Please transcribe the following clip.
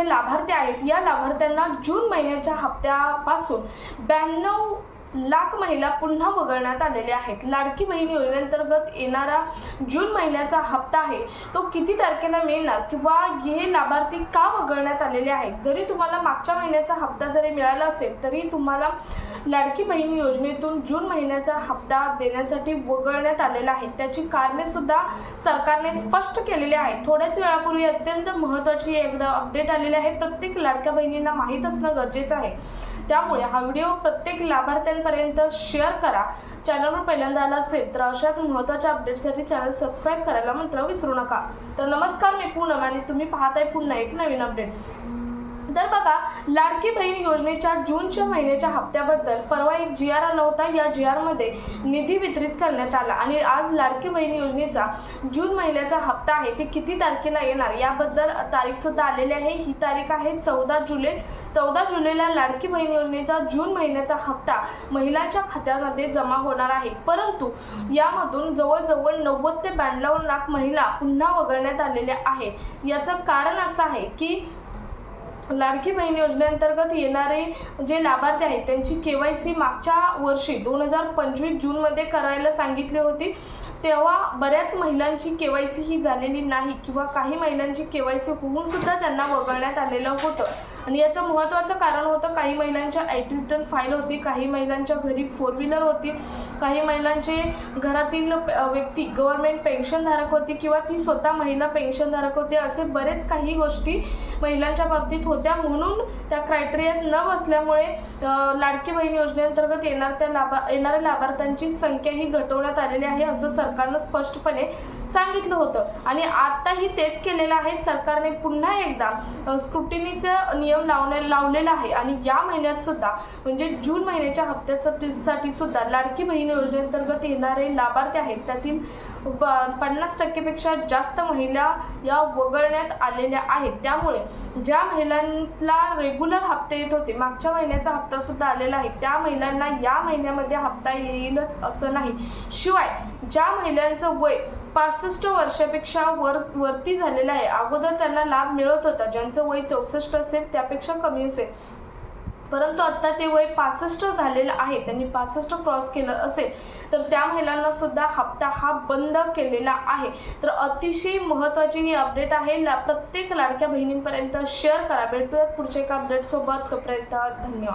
जे लाभार्थी आहेत या लाभार्थ्यांना जून महिन्याच्या हप्त्यापासून 92 लाख महिला पुन्हा वगळण्यात आलेल्या आहेत। लाडकी बहीण योजनेअंतर्गत येणारा जून महिन्याचा हप्ता आहे तो किती तारखेला मिळणार किंवा हे लाभार्थी का वगळण्यात आलेले आहेत, जरी तुम्हाला मागच्या महिन्याचा हप्ता जरी मिळाला असेल तरी तुम्हाला लाडकी बहीण योजनेतून जून महिन्याचा हप्ता देण्यासाठी वगळण्यात आलेला आहे। त्याची कारणे सुद्धा सरकारने स्पष्ट केलेली आहेत। थोड्याच वेळापूर्वी अत्यंत महत्त्वाची एक अपडेट आलेली आहे, प्रत्येक लाडक्या बहिणींना माहीत असणं गरजेचं आहे। त्यामुळे हा व्हिडिओ प्रत्येक लाभार्थ्यांपर्यंत शेअर करा। चॅनलवर पहिल्यांदा आला असेल तर अशाच महत्त्वाच्या अपडेट्ससाठी चॅनल सबस्क्राईब करायला मात्र विसरू नका। तर नमस्कार, मी पूनम आणि तुम्ही पाहताय पुन्हा एक नवीन अपडेट। तर बघा, लाडकी बहीण योजनेच्या जूनच्या महिन्याच्या हप्त्याबद्दल परवा एक जी आर आला होता। या जी आर मध्ये निधी वितरित करण्यात आला आणि आज लाडकी बहीण योजनेचा जून महिन्याचा हप्ता आहे ते किती तारखेला येणार याबद्दल तारीख सुद्धा आलेली आहे। ही तारीख आहे 14 जुलै। 14 जुलैला लाडकी बहीण योजनेचा जून महिन्याचा हप्ता महिलांच्या खात्यामध्ये जमा होणार आहे, परंतु यामधून जवळजवळ 90 ते 92 लाख महिला पुन्हा वगळण्यात आलेल्या आहेत। याचं कारण असं आहे की लाडकी बहीण योजनेअंतर्गत येणारे जे लाभार्थी आहेत त्यांची KYC मागच्या वर्षी 2025 जूनमध्ये करायला सांगितली होती, तेव्हा बऱ्याच महिलांची KYC ही झालेली नाही किंवा काही महिलांची KYC होऊन सुद्धा त्यांना वगळण्यात आलेलं होतं। आणि याचं महत्त्वाचं कारण होतं, काही महिलांच्या IT रिटर्न फाईल होती, काही महिलांच्या घरी 4 व्हीलर होती, काही महिलांचे घरातील व्यक्ती गव्हर्नमेंट पेन्शनधारक होती किंवा ती स्वतः महिला पेन्शनधारक होते। असे बरेच काही गोष्टी महिलांच्या बाबतीत होत्या, म्हणून त्या क्रायटेरियात न बसल्यामुळे लाडकी बहीण योजनेअंतर्गत येणाऱ्या लाभार्थ्यांची संख्या ही घटवण्यात आलेली आहे असं सरकारनं स्पष्टपणे सांगितलं होतं। आणि आताही तेच केलेलं आहे। सरकारने पुन्हा एकदा स्क्रुटिनीचं नियम लावलेला आहे आणि या महिन्यात सुद्धा म्हणजे जून महिन्याच्या हप्त्यासाठी सुद्धा लाडकी बहीण योजनेअंतर्गत येणारे लाभार्थी आहेत त्यातील 50% पेक्षा जास्त महिला या वगळण्यात आलेल्या आहेत। त्यामुळे ज्या महिलांना रेग्युलर हप्ते येत होते, मागच्या महिन्याचा हप्ता सुद्धा आलेला आहे, त्या महिलांना या महिन्यामध्ये हप्ता येईलच असं नाही। शिवाय ज्या महिलांचं वय 65 वर्षापेक्षा वरती झालेलं आहे, अगोदर त्यांना लाभ मिळत होता, ज्यांचं वय 64 असेल त्यापेक्षा कमी असेल, परंतु आता ते वय 65 झालेलं आहे, त्यांनी 65 क्रॉस केलं असेल तर त्या महिलांना सुद्धा हप्ता हा बंद केलेला आहे। तर अतिशय महत्त्वाची ही अपडेट आहे, प्रत्येक लाडक्या बहिणींपर्यंत शेअर करा। भेटूयात पुढच्या एका अपडेट सोबत, तोपर्यंत धन्यवाद।